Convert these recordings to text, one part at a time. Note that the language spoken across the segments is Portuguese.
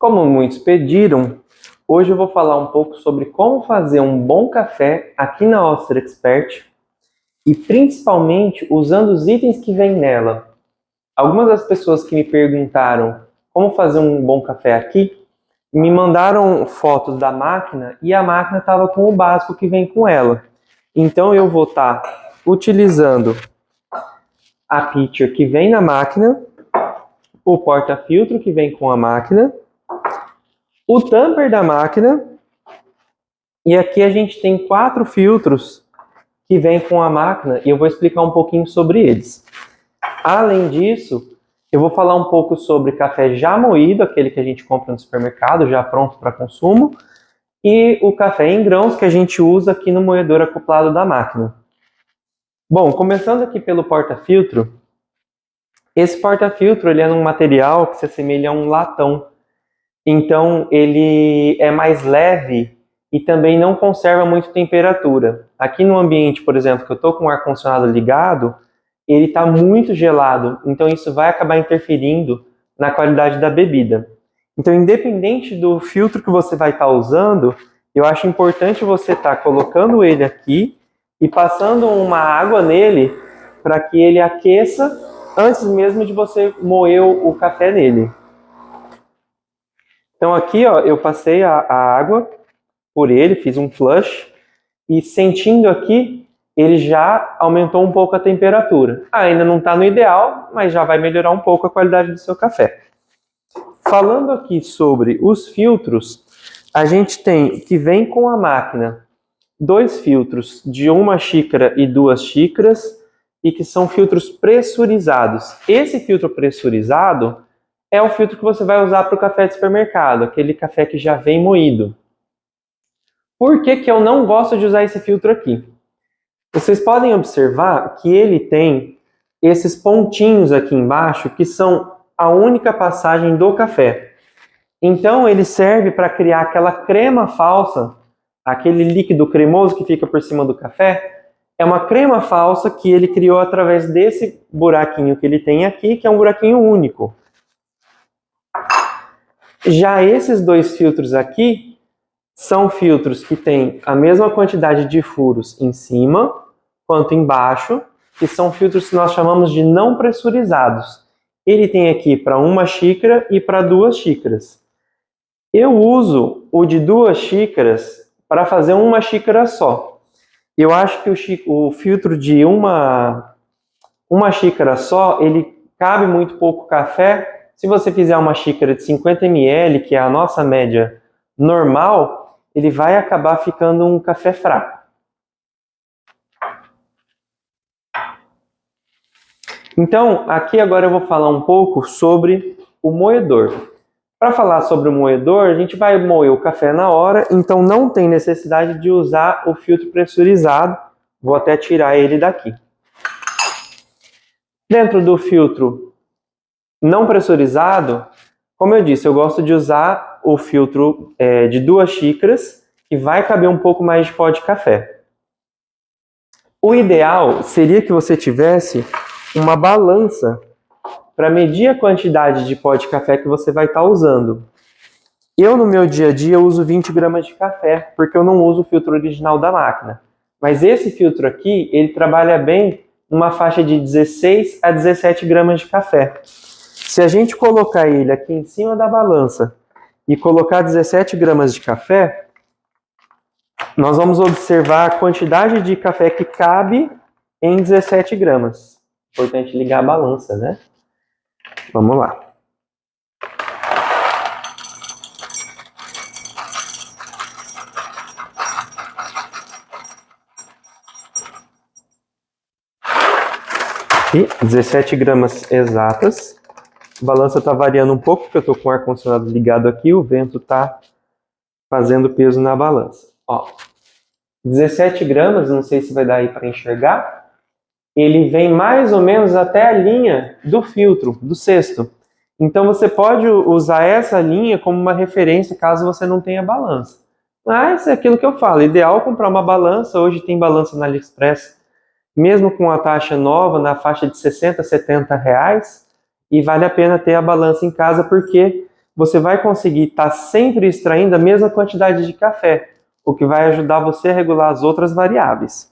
Como muitos pediram, hoje eu vou falar um pouco sobre como fazer um bom café aqui na Oster Expert e principalmente usando os itens que vêm nela. Algumas das pessoas que me perguntaram como fazer um bom café aqui, me mandaram fotos da máquina e a máquina estava com o básico que vem com ela. Então eu vou estar utilizando a pitcher que vem na máquina, o porta-filtro que vem com a máquina, o tamper da máquina, e aqui a gente tem 4 filtros que vem com a máquina e eu vou explicar um pouquinho sobre eles. Além disso, eu vou falar um pouco sobre café já moído, aquele que a gente compra no supermercado, já pronto para consumo, e o café em grãos que a gente usa aqui no moedor acoplado da máquina. Bom, começando aqui pelo porta-filtro, esse porta-filtro ele é um material que se assemelha a um latão. Então ele é mais leve e também não conserva muito temperatura. Aqui no ambiente, por exemplo, que eu estou com o ar-condicionado ligado, ele está muito gelado, então isso vai acabar interferindo na qualidade da bebida. Então, independente do filtro que você vai estar usando, eu acho importante você estar colocando ele aqui e passando uma água nele para que ele aqueça antes mesmo de você moer o café nele. Então aqui, ó, eu passei a água por ele, fiz um flush e sentindo aqui, ele já aumentou um pouco a temperatura. Ainda não está no ideal, mas já vai melhorar um pouco a qualidade do seu café. Falando aqui sobre os filtros, a gente tem que vem com a máquina 2 filtros de 1 xícara e 2 xícaras e que são filtros pressurizados. Esse filtro pressurizado é o filtro que você vai usar para o café de supermercado, aquele café que já vem moído. Por que eu não gosto de usar esse filtro aqui? Vocês podem observar que ele tem esses pontinhos aqui embaixo que são a única passagem do café. Então ele serve para criar aquela crema falsa, aquele líquido cremoso que fica por cima do café. É uma crema falsa que ele criou através desse buraquinho que ele tem aqui, que é um buraquinho único. Já esses 2 filtros aqui são filtros que têm a mesma quantidade de furos em cima quanto embaixo, que são filtros que nós chamamos de não pressurizados. Ele tem aqui para 1 xícara e para 2 xícaras. Eu uso o de 2 xícaras para fazer 1 xícara só. Eu acho que o filtro de uma xícara só, ele cabe muito pouco café. Se você fizer 1 xícara de 50 ml, que é a nossa média normal, ele vai acabar ficando um café fraco. Então, aqui agora eu vou falar um pouco sobre o moedor. Para falar sobre o moedor, a gente vai moer o café na hora, então não tem necessidade de usar o filtro pressurizado. Vou até tirar ele daqui. Dentro do filtro não pressurizado, como eu disse, eu gosto de usar o filtro de 2 xícaras, que vai caber um pouco mais de pó de café. O ideal seria que você tivesse uma balança para medir a quantidade de pó de café que você vai estar usando. Eu, no meu dia a dia, uso 20 gramas de café, porque eu não uso o filtro original da máquina. Mas esse filtro aqui, ele trabalha bem numa faixa de 16 a 17 gramas de café. Se a gente colocar ele aqui em cima da balança e colocar 17 gramas de café, nós vamos observar a quantidade de café que cabe em 17 gramas. Importante ligar a balança, né? Vamos lá. Aqui, 17 gramas exatas. A balança está variando um pouco, porque eu estou com o ar-condicionado ligado aqui, o vento está fazendo peso na balança. Ó, 17 gramas, não sei se vai dar aí para enxergar, ele vem mais ou menos até a linha do filtro, do cesto. Então você pode usar essa linha como uma referência caso você não tenha balança. Mas é aquilo que eu falo, ideal comprar uma balança, hoje tem balança na AliExpress, mesmo com a taxa nova, na faixa de 60, 70 reais, e vale a pena ter a balança em casa porque você vai conseguir estar sempre extraindo a mesma quantidade de café, o que vai ajudar você a regular as outras variáveis.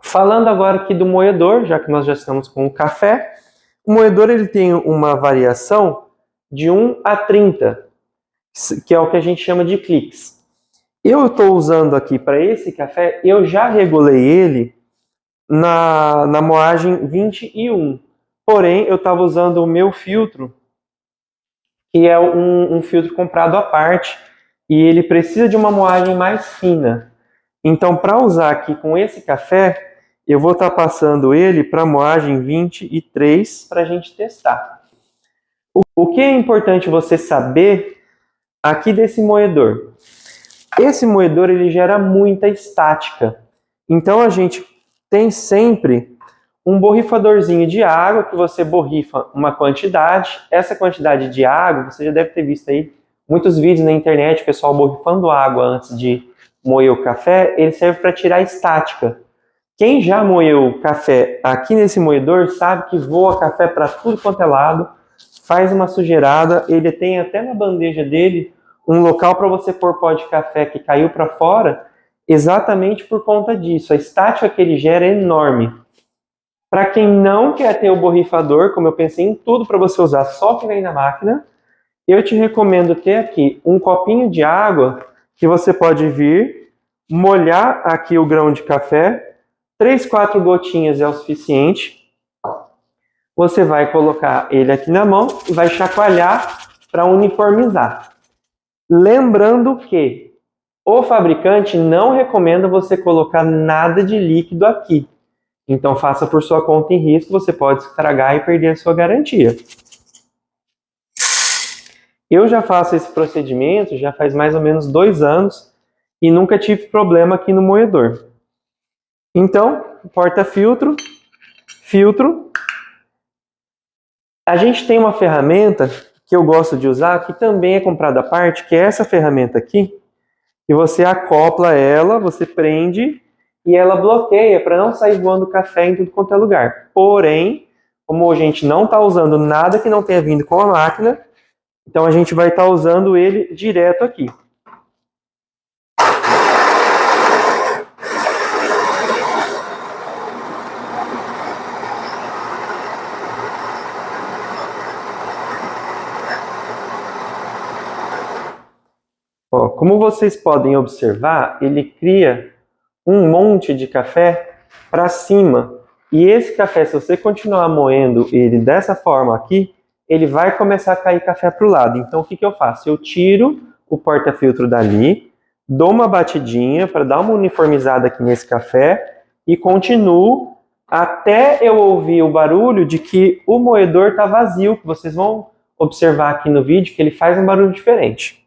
Falando agora aqui do moedor, já que nós já estamos com o café, o moedor ele tem uma variação de 1 a 30, que é o que a gente chama de cliques. Eu estou usando aqui para esse café, eu já regulei ele na moagem 21. Porém, eu estava usando o meu filtro, que é um filtro comprado à parte, e ele precisa de uma moagem mais fina. Então, para usar aqui com esse café, eu vou estar passando ele para a moagem 23 para a gente testar. O que é importante você saber aqui desse moedor? Esse moedor ele gera muita estática. Então, a gente tem sempre um borrifadorzinho de água que você borrifa uma quantidade. Essa quantidade de água, você já deve ter visto aí muitos vídeos na internet, o pessoal borrifando água antes de moer o café, ele serve para tirar a estática. Quem já moeu café aqui nesse moedor sabe que voa café para tudo quanto é lado, faz uma sujeirada, ele tem até na bandeja dele um local para você pôr pó de café que caiu para fora, exatamente por conta disso. A estática que ele gera é enorme. Para quem não quer ter o borrifador, como eu pensei em tudo para você usar só que vem na máquina, eu te recomendo ter aqui um copinho de água que você pode vir, molhar aqui o grão de café, 3, 4 gotinhas é o suficiente. Você vai colocar ele aqui na mão e vai chacoalhar para uniformizar. Lembrando que o fabricante não recomenda você colocar nada de líquido aqui. Então faça por sua conta e risco, você pode estragar e perder a sua garantia. Eu já faço esse procedimento já faz mais ou menos 2 anos e nunca tive problema aqui no moedor. Então, porta-filtro, filtro. A gente tem uma ferramenta que eu gosto de usar, que também é comprada à parte, que é essa ferramenta aqui, que você acopla ela, você prende e ela bloqueia para não sair voando café em tudo quanto é lugar. Porém, como a gente não está usando nada que não tenha vindo com a máquina, então a gente vai estar usando ele direto aqui. Ó, como vocês podem observar, ele cria um monte de café para cima. E esse café, se você continuar moendo ele dessa forma aqui, ele vai começar a cair café para o lado. Então, o que eu faço? Eu tiro o porta-filtro dali, dou uma batidinha para dar uma uniformizada aqui nesse café e continuo até eu ouvir o barulho de que o moedor está vazio, que vocês vão observar aqui no vídeo que ele faz um barulho diferente.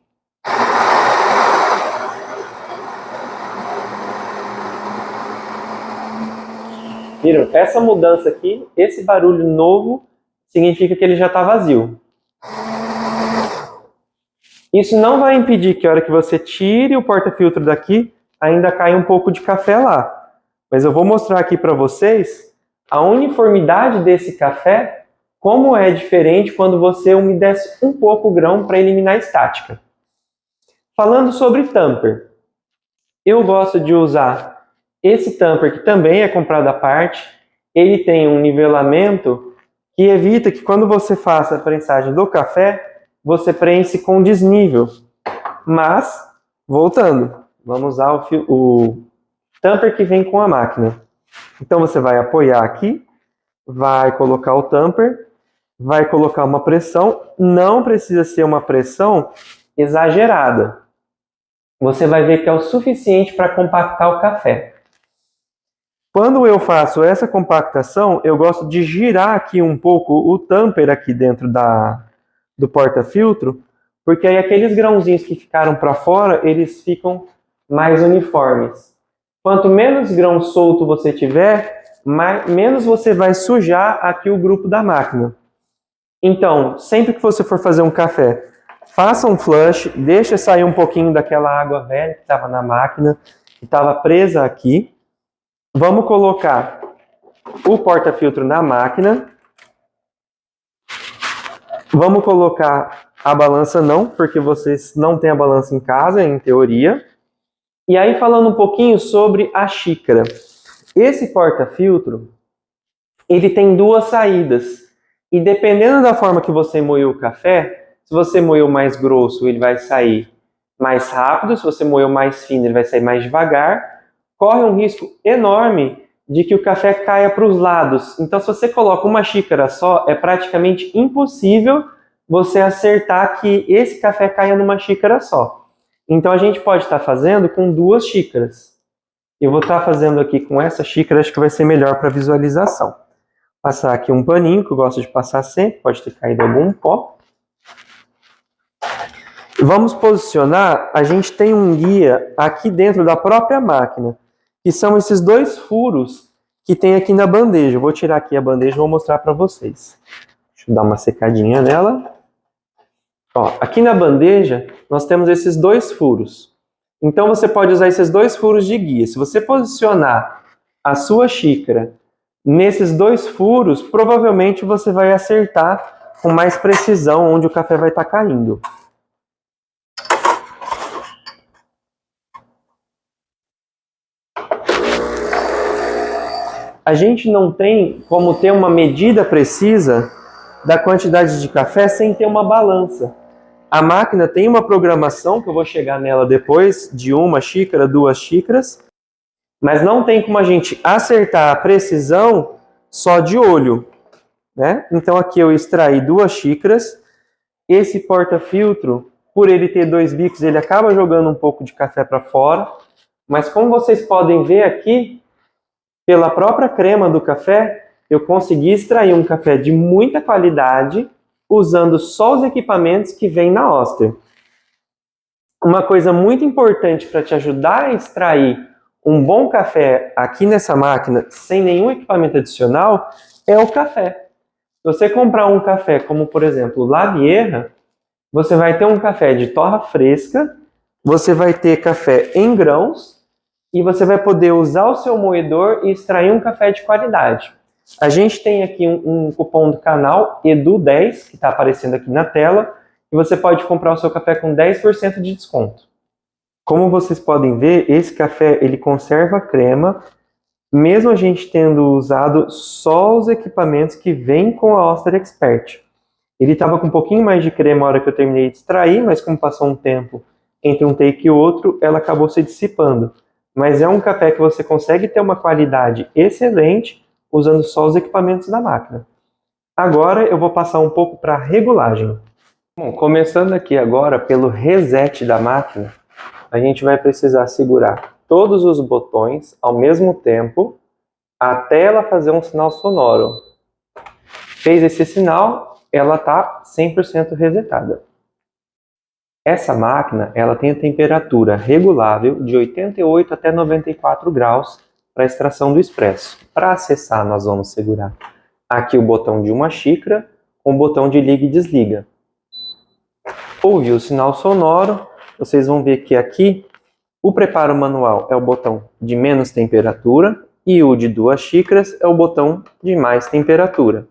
Viram? Essa mudança aqui, esse barulho novo, significa que ele já está vazio. Isso não vai impedir que a hora que você tire o porta-filtro daqui, ainda caia um pouco de café lá. Mas eu vou mostrar aqui para vocês a uniformidade desse café, como é diferente quando você umedece um pouco o grão para eliminar a estática. Falando sobre tamper, eu gosto de usar esse tamper que também é comprado à parte. Ele tem um nivelamento que evita que quando você faça a prensagem do café, você prense com desnível. Mas, voltando, vamos usar o tamper que vem com a máquina. Então você vai apoiar aqui, vai colocar o tamper, vai colocar uma pressão, não precisa ser uma pressão exagerada. Você vai ver que é o suficiente para compactar o café. Quando eu faço essa compactação, eu gosto de girar aqui um pouco o tamper aqui dentro do porta-filtro, porque aí aqueles grãozinhos que ficaram para fora, eles ficam mais uniformes. Quanto menos grão solto você tiver, menos você vai sujar aqui o grupo da máquina. Então, sempre que você for fazer um café, faça um flush, deixa sair um pouquinho daquela água velha que estava na máquina, que estava presa aqui. Vamos colocar o porta-filtro na máquina. Vamos colocar A balança não, porque vocês não têm a balança em casa, em teoria. E aí falando um pouquinho sobre a xícara. Esse porta-filtro, ele tem duas saídas. E dependendo da forma que você moeu o café, se você moeu mais grosso, ele vai sair mais rápido. Se você moeu mais fino, ele vai sair mais devagar. Corre um risco enorme de que o café caia para os lados. Então, se você coloca uma xícara só, é praticamente impossível você acertar que esse café caia numa xícara só. Então, a gente pode estar fazendo com duas xícaras. Eu vou estar fazendo aqui com essa xícara, acho que vai ser melhor para visualização. Passar aqui um paninho, que eu gosto de passar sempre, pode ter caído algum pó. Vamos posicionar, a gente tem um guia aqui dentro da própria máquina, que são esses dois furos que tem aqui na bandeja. Eu vou tirar aqui a bandeja e vou mostrar para vocês. Deixa eu dar uma secadinha nela. Ó, aqui na bandeja, nós temos esses dois furos. Então, você pode usar esses dois furos de guia. Se você posicionar a sua xícara nesses dois furos, provavelmente você vai acertar com mais precisão onde o café vai estar caindo. A gente não tem como ter uma medida precisa da quantidade de café sem ter uma balança. A máquina tem uma programação, que eu vou chegar nela depois, de uma xícara, 2 xícaras, mas não tem como a gente acertar a precisão só de olho, né? Então aqui eu extraí 2 xícaras. Esse porta-filtro, por ele ter 2 bicos, ele acaba jogando um pouco de café para fora, mas como vocês podem ver aqui, pela própria crema do café, eu consegui extrair um café de muita qualidade usando só os equipamentos que vêm na Oster. Uma coisa muito importante para te ajudar a extrair um bom café aqui nessa máquina, sem nenhum equipamento adicional, é o café. Se você comprar um café como, por exemplo, La Vieja, você vai ter um café de torra fresca, você vai ter café em grãos, e você vai poder usar o seu moedor e extrair um café de qualidade. A gente tem aqui um cupom do canal, EDU10, que está aparecendo aqui na tela, e você pode comprar o seu café com 10% de desconto. Como vocês podem ver, esse café ele conserva a crema, mesmo a gente tendo usado só os equipamentos que vêm com a Oster Expert. Ele estava com um pouquinho mais de crema na hora que eu terminei de extrair, mas como passou um tempo entre um take e outro, ela acabou se dissipando. Mas é um café que você consegue ter uma qualidade excelente usando só os equipamentos da máquina. Agora eu vou passar um pouco para a regulagem. Bom, começando aqui agora pelo reset da máquina, a gente vai precisar segurar todos os botões ao mesmo tempo até ela fazer um sinal sonoro. Fez esse sinal, ela está 100% resetada. Essa máquina ela tem a temperatura regulável de 88 até 94 graus para a extração do expresso. Para acessar, nós vamos segurar aqui o botão de uma xícara com o botão de liga e desliga. Ouviu o sinal sonoro, vocês vão ver que aqui o preparo manual é o botão de menos temperatura e o de 2 xícaras é o botão de mais temperatura.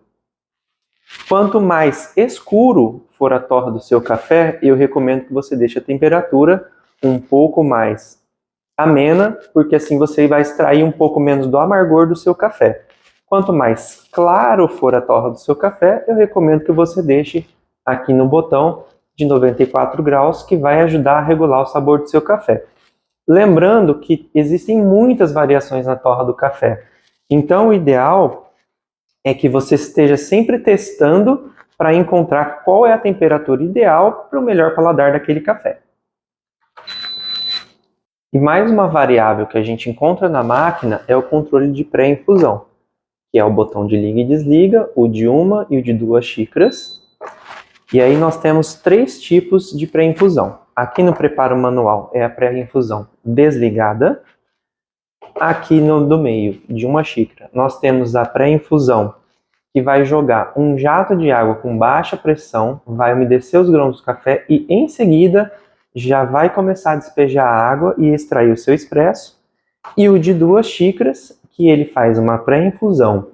Quanto mais escuro for a torra do seu café, eu recomendo que você deixe a temperatura um pouco mais amena, porque assim você vai extrair um pouco menos do amargor do seu café. Quanto mais claro for a torra do seu café, eu recomendo que você deixe aqui no botão de 94 graus, que vai ajudar a regular o sabor do seu café. Lembrando que existem muitas variações na torra do café. Então, o ideal é que você esteja sempre testando para encontrar qual é a temperatura ideal para o melhor paladar daquele café. E mais uma variável que a gente encontra na máquina é o controle de pré-infusão, que é o botão de liga e desliga, o de 1 e o de 2 xícaras. E aí nós temos 3 tipos de pré-infusão. Aqui no preparo manual é a pré-infusão desligada. Aqui do meio de 1 xícara, nós temos a pré-infusão que vai jogar um jato de água com baixa pressão, vai umedecer os grãos do café e em seguida já vai começar a despejar a água e extrair o seu expresso. E o de 2 xícaras, que ele faz uma pré-infusão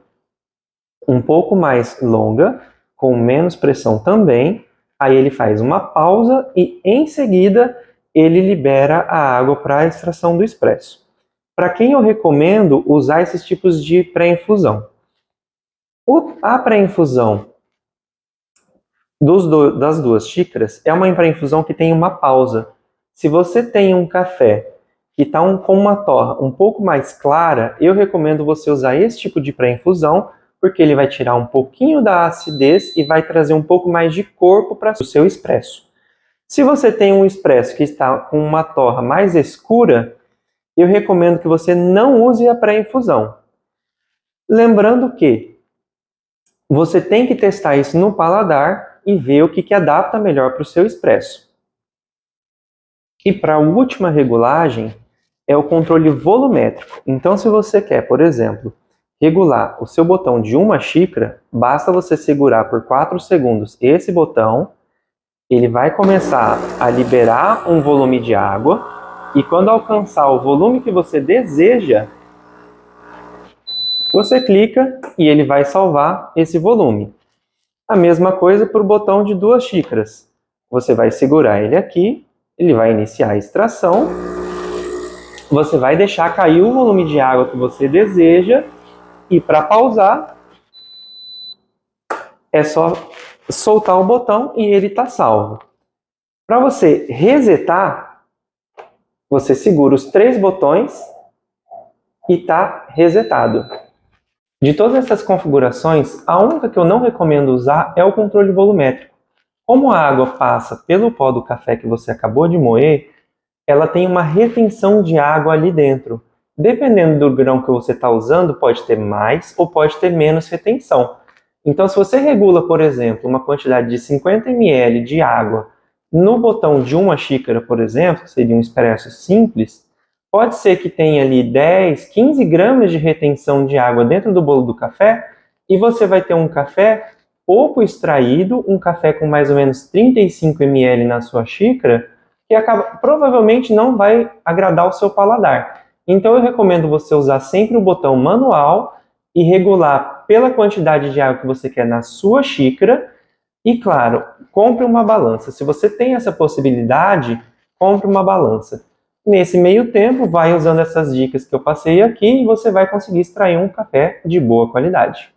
um pouco mais longa, com menos pressão também, Aí ele faz uma pausa e em seguida ele libera a água para a extração do expresso. Para quem eu recomendo usar esses tipos de pré-infusão? A pré-infusão das 2 xícaras é uma pré-infusão que tem uma pausa. Se você tem um café que está com uma torra um pouco mais clara, eu recomendo você usar esse tipo de pré-infusão, porque ele vai tirar um pouquinho da acidez e vai trazer um pouco mais de corpo para o seu expresso. Se você tem um expresso que está com uma torra mais escura, eu recomendo que você não use a pré-infusão. Lembrando que você tem que testar isso no paladar e ver o que adapta melhor para o seu expresso. E para a última regulagem é o controle volumétrico. Então, se você quer, por exemplo, regular o seu botão de 1 xícara, basta você segurar por 4 segundos esse botão, ele vai começar a liberar um volume de água e quando alcançar o volume que você deseja, você clica e ele vai salvar esse volume. A mesma coisa para o botão de 2 xícaras. Você vai segurar ele aqui, ele vai iniciar a extração, você vai deixar cair o volume de água que você deseja e para pausar é só soltar o botão e ele está salvo. Para você resetar, você segura os 3 botões e está resetado. De todas essas configurações, a única que eu não recomendo usar é o controle volumétrico. Como a água passa pelo pó do café que você acabou de moer, ela tem uma retenção de água ali dentro. Dependendo do grão que você está usando, pode ter mais ou pode ter menos retenção. Então, se você regula, por exemplo, uma quantidade de 50 ml de água no botão de 1 xícara, por exemplo, que seria um expresso simples, pode ser que tenha ali 10, 15 gramas de retenção de água dentro do bolo do café e você vai ter um café pouco extraído, um café com mais ou menos 35 ml na sua xícara, que provavelmente não vai agradar o seu paladar. Então eu recomendo você usar sempre o botão manual e regular pela quantidade de água que você quer na sua xícara. E claro, compre uma balança. Se você tem essa possibilidade, compre uma balança. Nesse meio tempo, vai usando essas dicas que eu passei aqui e você vai conseguir extrair um café de boa qualidade.